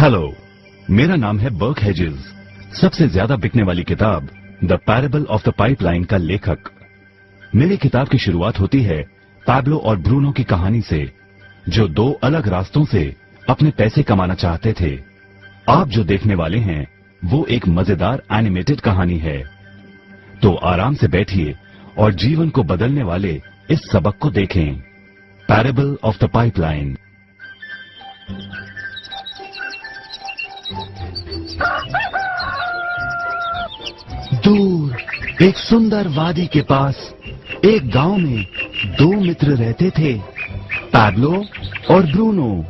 Hello, मेरा नाम है बर्क हेजेस। सबसे ज्यादा बिकने वाली किताब the parable of the pipeline का लेखक। मेरी किताब की शुरुआत होती है पैब्लो और ब्रूनो की कहानी से, जो दो अलग रास्तों से अपने पैसे कमाना चाहते थे। आप जो देखने वाले हैं वो एक मजेदार एनिमेटेड कहानी है। तो आराम से बैठिए और जीवन को बदलने वाले इस सबक को देखें, पैरेबल ऑफ द पाइपलाइन। दूर एक सुंदर वादी के पास एक गांव में दो मित्र रहते थे, पैब्लो और ब्रूनो।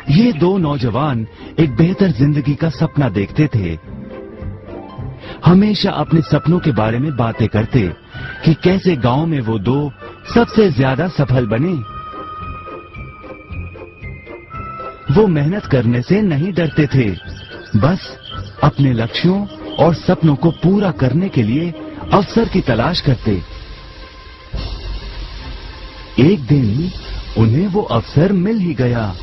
ये दो नौजवान एक बेहतर जिंदगी का सपना देखते थे। हमेशा अपने सपनों के बारे में बातें करते कि कैसे गांव में वो दो सबसे ज्यादा सफल बने। वो मेहनत करने से नहीं डरते थे, बस अपने लक्ष्यों और सपनों को पूरा करने के लिए अवसर की तलाश करते। एक दिन उन्हें वो अवसर मिल ही गया।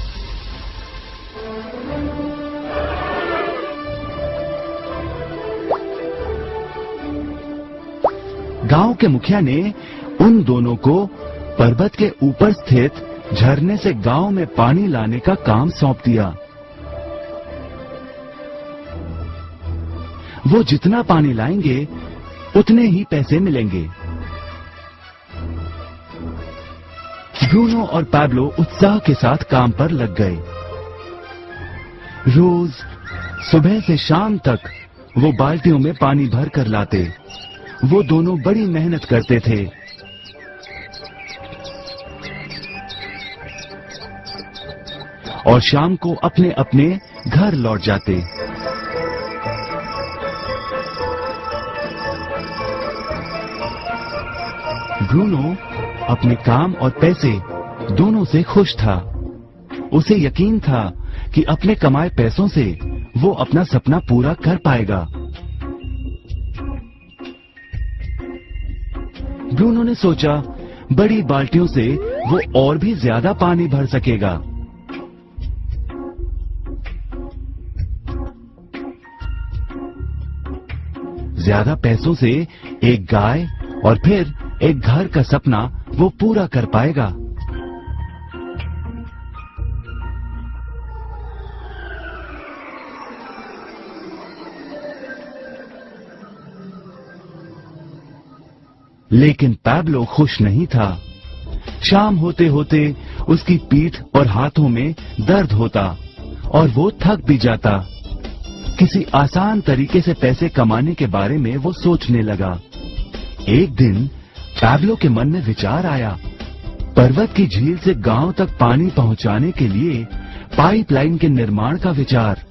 गांव के मुखिया ने उन दोनों को पर्वत के ऊपर स्थित झरने से गांव में पानी लाने का काम सौंप दिया। वो जितना पानी लाएंगे उतने ही पैसे मिलेंगे। ब्रूनो और पैब्लो उत्साह के साथ काम पर लग गए। रोज सुबह से शाम तक वो बाल्टियों में पानी भर कर लाते। वो दोनों बड़ी मेहनत करते थे। और शाम को अपने अपने घर लौट जाते। ब्रूनो अपने काम और पैसे दोनों से खुश था। उसे यकीन था कि अपने कमाए पैसों से वो अपना सपना पूरा कर पाएगा। ब्रूनो ने सोचा बड़ी बाल्टियों से वो और भी ज्यादा पानी भर सकेगा। ज्यादा पैसों से एक गाय और फिर एक घर का सपना वो पूरा कर पाएगा। लेकिन पैब्लो खुश नहीं था। शाम होते होते उसकी पीठ और हाथों में दर्द होता और वो थक भी जाता। किसी आसान तरीके से पैसे कमाने के बारे में वो सोचने लगा। एक दिन पैब्लो के मन में विचार आया, पर्वत की झील से गांव तक पानी पहुंचाने के लिए पाइपलाइन के निर्माण का विचार।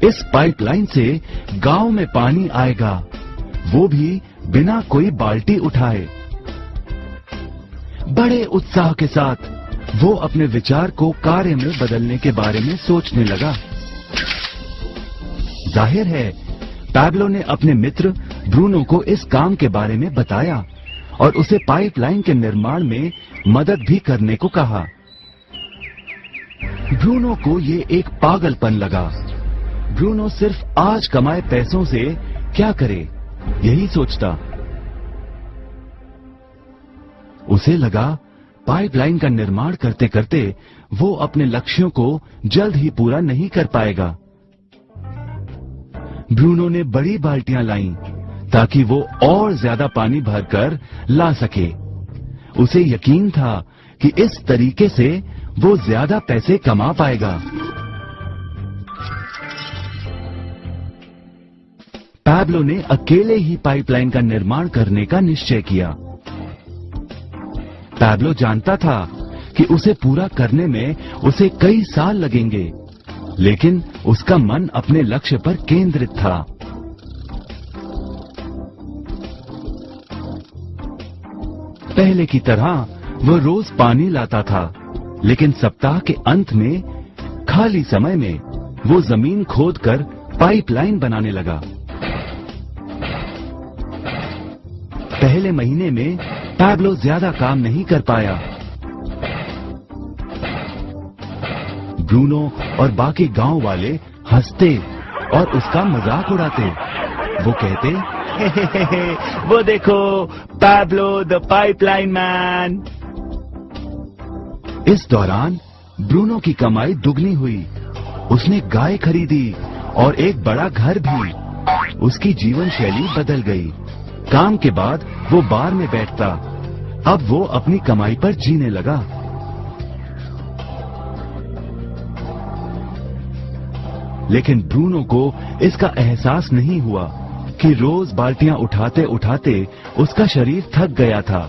इस पाइपलाइन से गांव में पानी आएगा, वो भी बिना कोई बाल्टी उठाए। बड़े उत्साह के साथ वो अपने विचार को कार्य में बदलने के बारे में सोचने लगा। जाहिर है पैब्लो ने अपने मित्र ब्रूनो को इस काम के बारे में बताया और उसे पाइपलाइन के निर्माण में मदद भी करने को कहा। ब्रूनो को ये एक पागलपन लगा। ब्रूनो सिर्फ आज कमाए पैसों से क्या करे, यही सोचता। उसे लगा पाइपलाइन का निर्माण करते करते वो अपने लक्ष्यों को जल्द ही पूरा नहीं कर पाएगा। ब्रूनो ने बड़ी बाल्टियां लाईं ताकि वो और ज्यादा पानी भरकर ला सके। उसे यकीन था कि इस तरीके से वो ज्यादा पैसे कमा पाएगा। पैब्लो ने अकेले ही पाइपलाइन का निर्माण करने का निश्चय किया। पैब्लो जानता था कि उसे पूरा करने में उसे कई साल लगेंगे, लेकिन उसका मन अपने लक्ष्य पर केंद्रित था। पहले की तरह वो रोज पानी लाता था, लेकिन सप्ताह के अंत में खाली समय में वो जमीन खोदकर पाइपलाइन बनाने लगा। पहले महीने में पैब्लो ज्यादा काम नहीं कर पाया। ब्रूनो और बाकी गांव वाले हंसते और उसका मजाक उड़ाते। वो कहते, हे, वो देखो पैब्लो द पाइपलाइन मैन। इस दौरान ब्रूनो की कमाई दुगनी हुई। उसने गाय खरीदी और एक बड़ा घर भी। उसकी जीवन शैली बदल गई। काम के बाद वो बार में बैठता। अब वो अपनी कमाई पर जीने लगा। लेकिन ब्रूनो को इसका एहसास नहीं हुआ कि रोज बाल्टियां उठाते उठाते उसका शरीर थक गया था।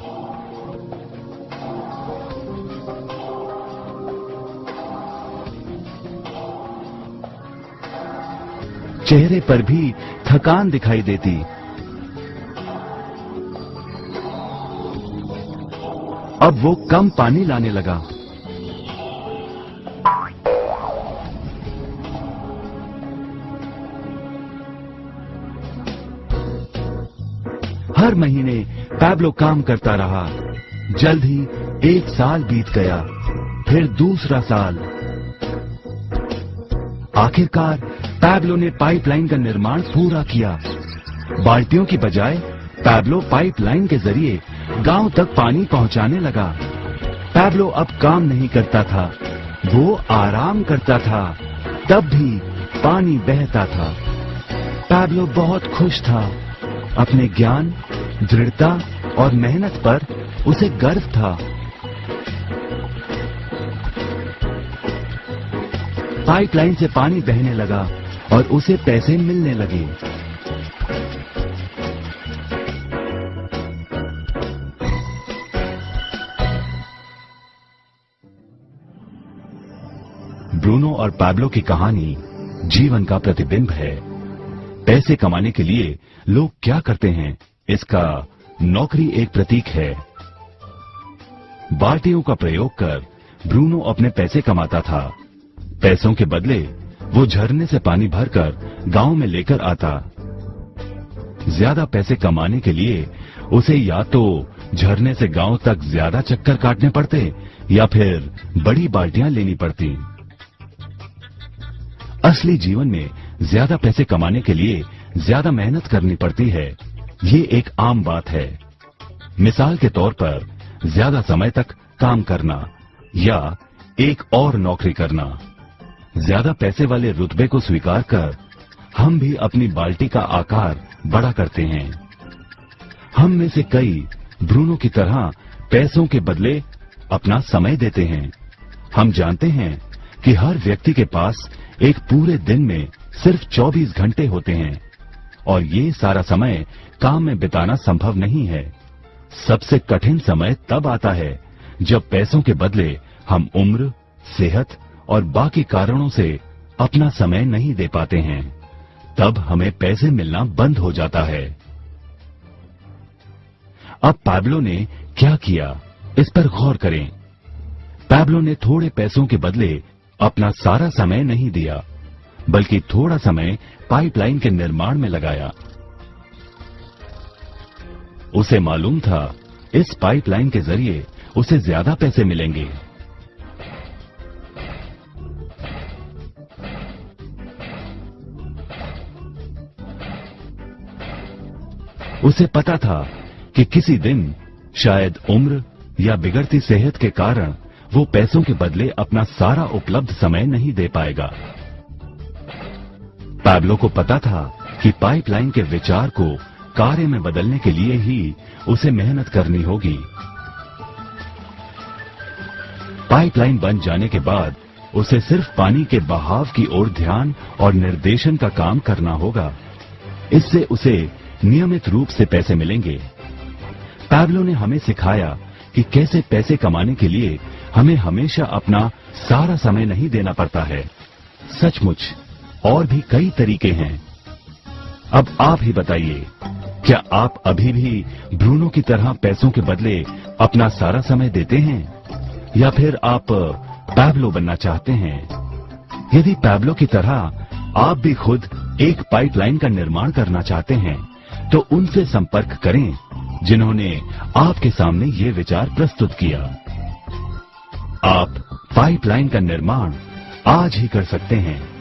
चेहरे पर भी थकान दिखाई देती। अब वो कम पानी लाने लगा। हर महीने पैब्लो काम करता रहा। जल्द ही 1 साल बीत गया, फिर दूसरा साल। आखिरकार पैब्लो ने पाइपलाइन का निर्माण पूरा किया। बाल्टियों की बजाय पैब्लो पाइपलाइन के जरिए गांव तक पानी पहुंचाने लगा। पैब्लो अब काम नहीं करता था, वो आराम करता था। तब भी पानी बहता था। पैब्लो बहुत खुश था। अपने ज्ञान, दृढ़ता और मेहनत पर उसे गर्व था। पाइपलाइन से पानी बहने लगा और उसे पैसे मिलने लगे। ब्रूनो और पैब्लो की कहानी जीवन का प्रतिबिंब है। पैसे कमाने के लिए लोग क्या करते हैं, इसका नौकरी एक प्रतीक है। बाल्टियों का प्रयोग कर ब्रूनो अपने पैसे कमाता था। पैसों के बदले वो झरने से पानी भरकर गांव में लेकर आता। ज्यादा पैसे कमाने के लिए उसे या तो झरने से गांव तक ज्यादा चक्कर काटने पड़ते या फिर बड़ी बाल्टियां लेनी पड़ती। असली जीवन में ज्यादा पैसे कमाने के लिए ज्यादा मेहनत करनी पड़ती है। ये एक आम बात है। मिसाल के तौर पर ज्यादा समय तक काम करना या एक और नौकरी करना। ज्यादा पैसे वाले रुतबे को स्वीकार कर हम भी अपनी बाल्टी का आकार बड़ा करते हैं। हम में से कई ब्रूनो की तरह पैसों के बदले अपना समय देते हैं। हम जानते हैं कि हर व्यक्ति के पास एक पूरे दिन में सिर्फ 24 घंटे होते हैं और ये सारा समय काम में बिताना संभव नहीं है। सबसे कठिन समय तब आता है जब पैसों के बदले हम उम्र, सेहत और बाकी कारणों से अपना समय नहीं दे पाते हैं। तब हमें पैसे मिलना बंद हो जाता है। अब पैब्लो ने क्या किया, इस पर गौर करें। पैब्लो ने थोड़े पैसों के बदले अपना सारा समय नहीं दिया, बल्कि थोड़ा समय पाइपलाइन के निर्माण में लगाया। उसे मालूम था इस पाइपलाइन के जरिए उसे ज्यादा पैसे मिलेंगे। उसे पता था कि किसी दिन शायद उम्र या बिगड़ती सेहत के कारण वो पैसों के बदले अपना सारा उपलब्ध समय नहीं दे पाएगा। पैब्लो को पता था कि पाइपलाइन के विचार को कार्य में बदलने के लिए ही उसे मेहनत करनी होगी। पाइपलाइन बन जाने के बाद उसे सिर्फ पानी के बहाव की ओर ध्यान और निर्देशन का काम करना होगा। इससे उसे नियमित रूप से पैसे मिलेंगे। पैब्लो ने हमें सिखाया कि कैसे पैसे कमाने के लिए हमें हमेशा अपना सारा समय नहीं देना पड़ता है। सचमुच और भी कई तरीके हैं। अब आप ही बताइए, क्या आप अभी भी ब्रूनो की तरह पैसों के बदले अपना सारा समय देते हैं या फिर आप पैब्लो बनना चाहते हैं? यदि पैब्लो की तरह आप भी खुद एक पाइपलाइन का निर्माण करना चाहते हैं तो उनसे संपर्क करें जिन्होंने आपके सामने ये विचार प्रस्तुत किया। आप पाइपलाइन का निर्माण आज ही कर सकते हैं।